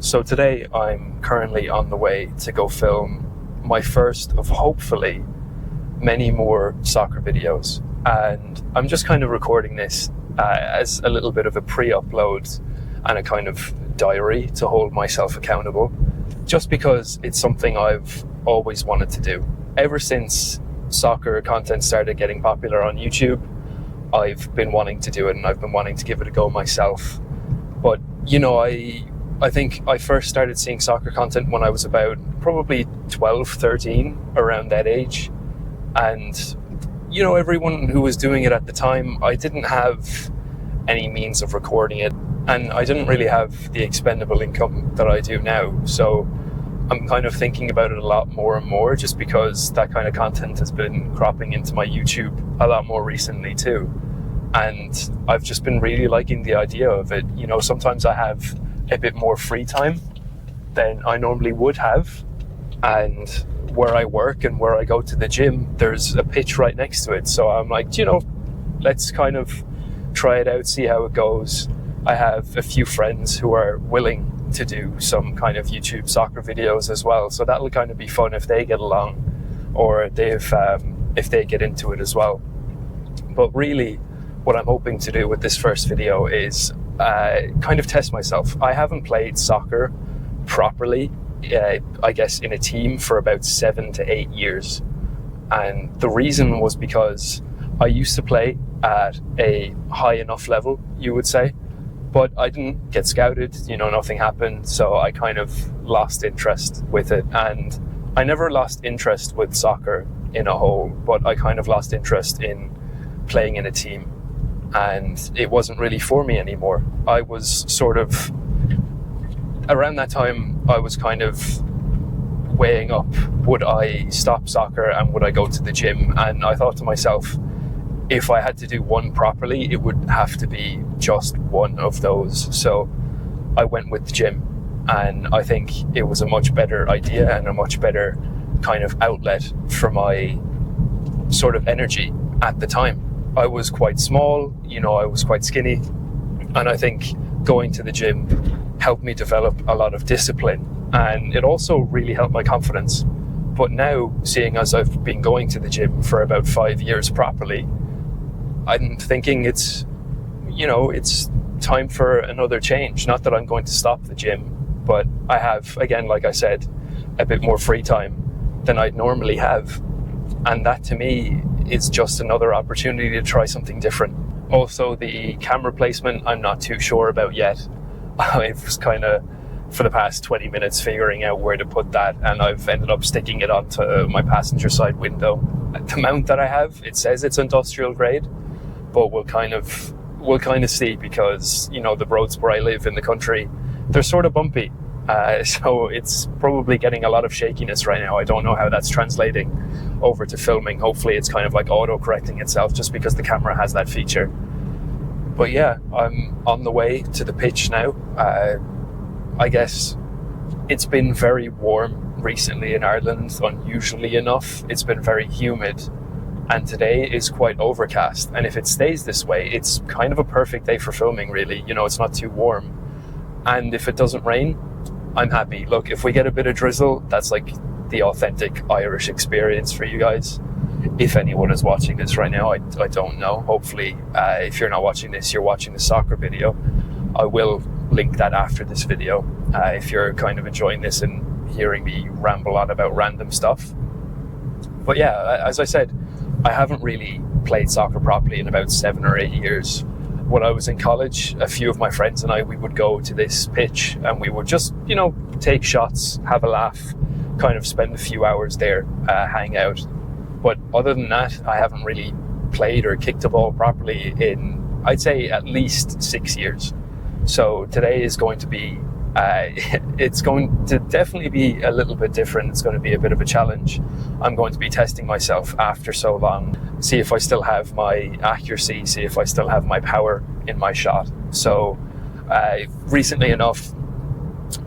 So today I'm currently on the way to go film my first of hopefully many more soccer videos. And I'm just kind of recording this as a little bit of a pre-upload and a kind of diary to hold myself accountable, just because it's something I've always wanted to do. Ever since soccer content started getting popular on YouTube, I've been wanting to do it and I've been wanting to give it a go myself. But, I think I first started seeing soccer content when I was about probably 12, 13, around that age. And, everyone who was doing it at the time, I didn't have any means of recording it. And I didn't really have the expendable income that I do now. So I'm kind of thinking about it a lot more and more, just because that kind of content has been cropping into my YouTube a lot more recently too. And I've just been really liking the idea of it. Sometimes I have a bit more free time than I normally would have. And where I work and where I go to the gym, there's a pitch right next to it. So I'm like, let's kind of try it out, see how it goes. I have a few friends who are willing to do some kind of YouTube soccer videos as well. So that'll kind of be fun if they get along, or if they get into it as well. But really, what I'm hoping to do with this first video is kind of test myself. I haven't played soccer properly, I guess, in a team for about 7 to 8 years. And the reason was because I used to play at a high enough level, you would say, but I didn't get scouted, nothing happened. So I kind of lost interest with it. And I never lost interest with soccer in a whole, but I kind of lost interest in playing in a team. And it wasn't really for me anymore. I was around that time, I was kind of weighing up, would I stop soccer and would I go to the gym? And I thought to myself, if I had to do one properly, it would have to be just one of those. So I went with the gym, and I think it was a much better idea and a much better kind of outlet for my sort of energy at the time. I was quite small, I was quite skinny, and I think going to the gym helped me develop a lot of discipline, and it also really helped my confidence. But now, seeing as I've been going to the gym for about 5 years properly, I'm thinking it's time for another change. Not that I'm going to stop the gym, but I have, again, like I said, a bit more free time than I'd normally have. And that to me is just another opportunity to try something different. Also, the camera placement, I'm not too sure about yet. I was kind of, for the past 20 minutes, figuring out where to put that, and I've ended up sticking it onto my passenger side window. The mount that I have, it says it's industrial grade, but we'll kind of see, because the roads where I live in the country, they're sort of bumpy, so it's probably getting a lot of shakiness right now. I don't know how that's translating over to filming. Hopefully it's kind of like auto-correcting itself, just because the camera has that feature. But yeah, I'm on the way to the pitch now. I guess it's been very warm recently in Ireland, unusually enough. It's been very humid, and today is quite overcast. And if it stays this way, it's kind of a perfect day for filming, really. It's not too warm. And if it doesn't rain, I'm happy. Look, if we get a bit of drizzle, that's like the authentic Irish experience for you guys. If anyone is watching this right now, I don't know. Hopefully, if you're not watching this, you're watching the soccer video. I will link that after this video, if you're kind of enjoying this and hearing me ramble on about random stuff. But yeah, as I said, I haven't really played soccer properly in about 7 or 8 years. When I was in college, a few of my friends and I, we would go to this pitch and we would just, take shots, have a laugh, kind of spend a few hours there, hang out. But other than that, I haven't really played or kicked a ball properly in, I'd say, at least 6 years. So today is going to be, it's going to definitely be a little bit different. It's going to be a bit of a challenge. I'm going to be testing myself after so long, see if I still have my accuracy, see if I still have my power in my shot. So recently enough,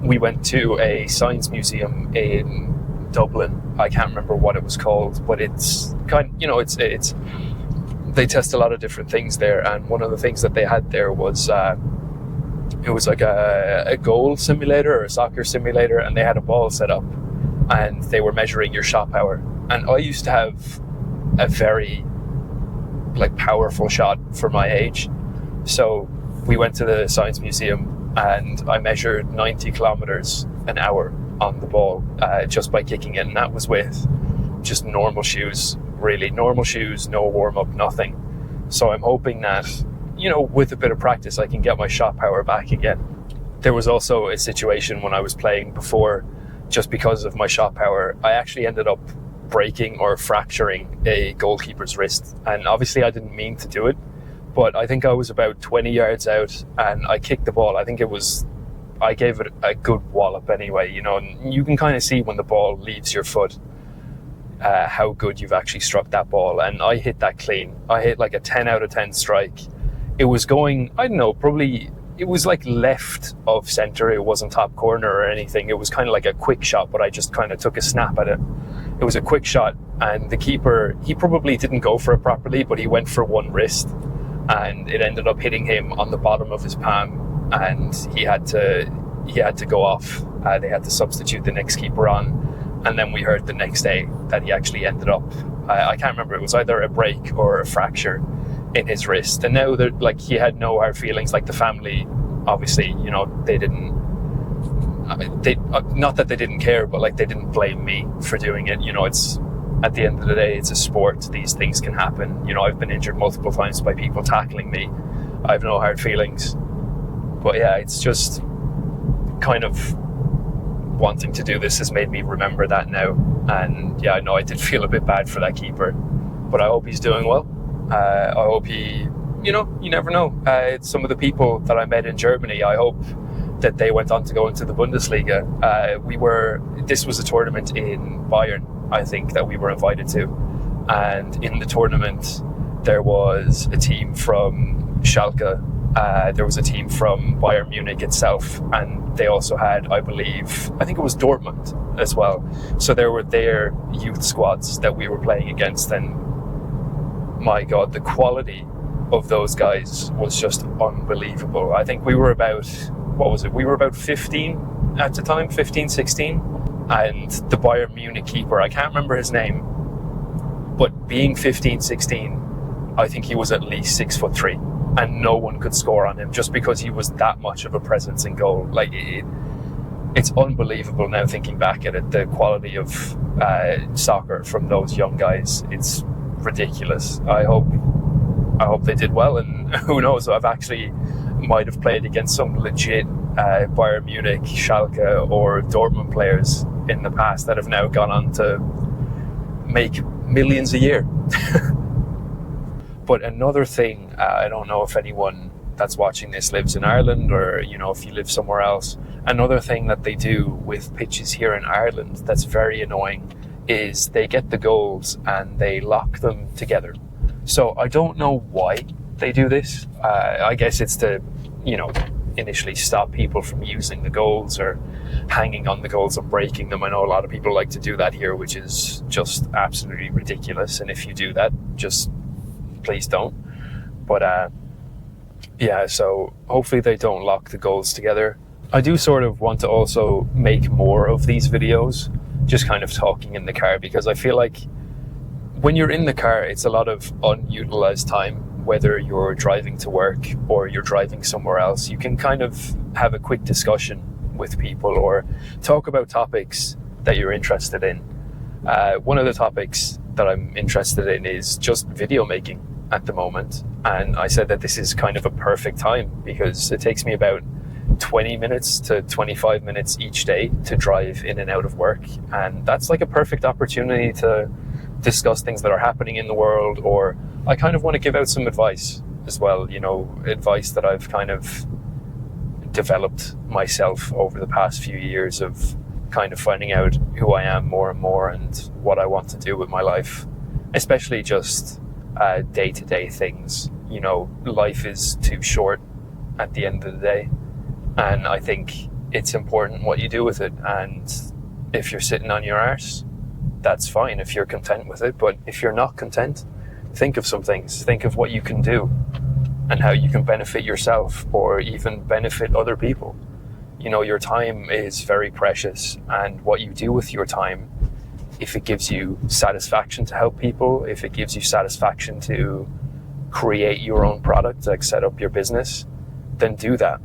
we went to a science museum in Dublin. I can't remember what it was called, but it's kind, it's they test a lot of different things there, and one of the things that they had there was it was like a goal simulator or a soccer simulator, and they had a ball set up and they were measuring your shot power. And I used to have a very powerful shot for my age. So we went to the Science Museum and I measured 90 kilometers an hour on the ball just by kicking it. And that was with just normal shoes, really normal shoes, no warm up, nothing. So I'm hoping that, with a bit of practice, I can get my shot power back again. There was also a situation when I was playing before, just because of my shot power, I actually ended up breaking or fracturing a goalkeeper's wrist. And obviously I didn't mean to do it, but I think I was about 20 yards out and I kicked the ball. I gave it a good wallop anyway, and you can kind of see when the ball leaves your foot how good you've actually struck that ball. And I hit that clean. I hit like a 10 out of 10 strike. It was going, I don't know, probably, it was like left of center. It wasn't top corner or anything. It was kind of like a quick shot, but I just kind of took a snap at it. It was a quick shot, and the keeper, he probably didn't go for it properly, but he went for one wrist, and it ended up hitting him on the bottom of his palm, and he had to go off. They had to substitute the next keeper on, and then we heard the next day that he actually ended up, I can't remember, it was either a break or a fracture in his wrist. And now that he had no hard feelings, the family, obviously, they didn't, not that they didn't care, but they didn't blame me for doing it. It's, at the end of the day, it's a sport. These things can happen. I've been injured multiple times by people tackling me. I have no hard feelings. But yeah, it's just kind of wanting to do this has made me remember that now. And yeah, I know I did feel a bit bad for that keeper, but I hope he's doing well. I hope he, you never know. Some of the people that I met in Germany, I hope that they went on to go into the Bundesliga. This was a tournament in Bayern, I think, that we were invited to. And in the tournament, there was a team from Schalke, there was a team from Bayern Munich itself, and they also had, I think it was Dortmund as well. So there were their youth squads that we were playing against, and my God, the quality of those guys was just unbelievable. I think we were about, we were about 15 at the time, 15, 16. And the Bayern Munich keeper, I can't remember his name, but being 15, 16, I think he was at least 6'3", and no one could score on him just because he was that much of a presence in goal. It's unbelievable now thinking back at it, the quality of soccer from those young guys. It's ridiculous. I hope they did well, and who knows, might have played against some legit Bayern Munich, Schalke or Dortmund players in the past that have now gone on to make millions a year. But another thing, I don't know if anyone that's watching this lives in Ireland or if you live somewhere else, another thing that they do with pitches here in Ireland that's very annoying is they get the goals and they lock them together. So I don't know why they do this. I guess it's to, initially stop people from using the goals or hanging on the goals and breaking them. I know a lot of people like to do that here, which is just absolutely ridiculous. And if you do that, just please don't. But yeah, so hopefully they don't lock the goals together. I do sort of want to also make more of these videos, just kind of talking in the car, because I feel like when you're in the car, it's a lot of unutilized time, whether you're driving to work or you're driving somewhere else. You can kind of have a quick discussion with people or talk about topics that you're interested in. One of the topics that I'm interested in is just video making at the moment. And I said that this is kind of a perfect time because it takes me about 20 minutes to 25 minutes each day to drive in and out of work. And that's like a perfect opportunity to discuss things that are happening in the world, or I kind of want to give out some advice as well, advice that I've kind of developed myself over the past few years of kind of finding out who I am more and more and what I want to do with my life, especially just day-to-day things. Life is too short at the end of the day, and I think it's important what you do with it. And if you're sitting on your arse, that's fine if you're content with it, but if you're not content, think of some things. Think of what you can do. and how you can benefit yourself or even benefit other people. You know, your time is very precious, and what you do with your time, if it gives you satisfaction to help people, if it gives you satisfaction to create your own product, like set up your business, then do that.